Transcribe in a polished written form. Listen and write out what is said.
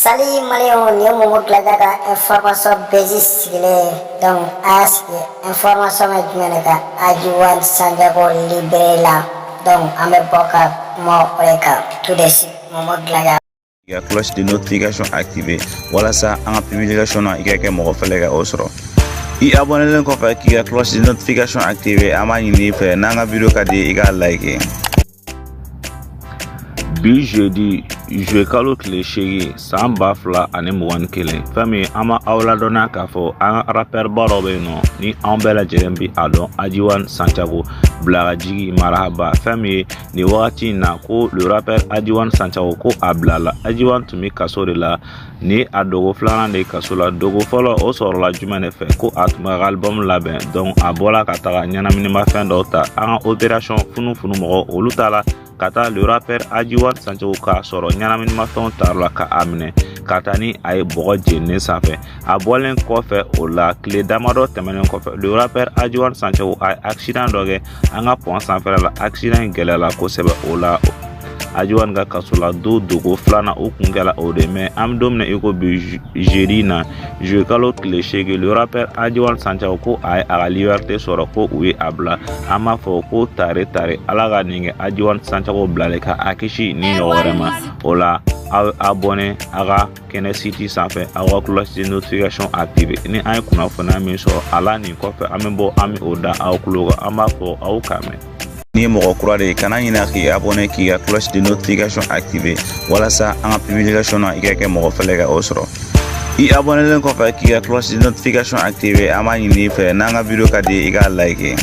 Salut Maléon, ni Momo Gladaga, information basis donc information majumene Ajiwan Sanjago Liberela donc ame boka mo reka tout de suite Momo Gladaga. Il y a cloche de notification activée. Voilà ça en publication il y a que mo fele ga osro. I abonné len ko fa ki cloche de notification activée amani ni fe nanga video kadi iga like. Bi jeudi je kalo tile shegi san ba fila ani mugan kelen fɛn min an ma aw ladɔnna k'a fɔ an ka rapɛrba dɔ bɛ yen nɔ ni an bɛɛ lajɛlen bi a dɔn Ajiwan Santiago Blagajigi marahaba fɛn min ye nin wagati in na ko le rappeur Ajiwan Santiago ko a bilala Ajiwan tun bɛ kaso de la ni a dogo filanan de ye kaso la dogo fɔlɔ o sɔrɔla jumɛn de fɛ ko a tun bɛ ka album labɛn donc a bɔla ka taga ɲɛnaminimafɛn dɔw ta an ka opération funufunu mɔgɔ olu ta la ka taa le rappeur Ajiwan Santiago k'a sɔrɔ ɲɛnaminimafɛnw tarala ka a minɛ ka taa ni a ye bɔgɔ jeninen sanfɛ a bɔlen kɔfɛ o la tile damadɔ tɛmɛnen kɔfɛ le rappeur Ajiwan Santiago a ye accident dɔ kɛ an ka pont sanfɛla la accident in gɛlɛyala kosɛbɛ o la Ajiwan ka kaso la dogo filanan o kun kɛla o de mais an bɛ don min na i ko bi jeudi na juillet kalo tile 8 le rappeur Ajiwan Santiago ko a ye a ka liberté sɔrɔ ko u ye a bila an b'a fɔ ko tare ala ka nin kɛ Ajiwan Santiago bilalen ka a kisi ni ɲɔgɔn wɛrɛ ma o la aw abonné a ka kɛnɛ site sanfɛ aw ka cloche de notification active ni an ye kunnafoniya min sɔrɔ a la nin kɔfɛ an bɛ bɔ an bɛ o da aw tulo kan an b'a fɔ aw k'a mɛn. Ni mɔgɔ kura de kana ɲina k'i abonné k'i ka cloche de notification activée walasa an ka publication na i ka kɛ mɔgɔ fɛlɛ ka o sɔrɔ. I abonné len kɔfɛ k'i ka cloche de notification activée an b'a ɲini i fɛ n'an ka video ka di i k'a like.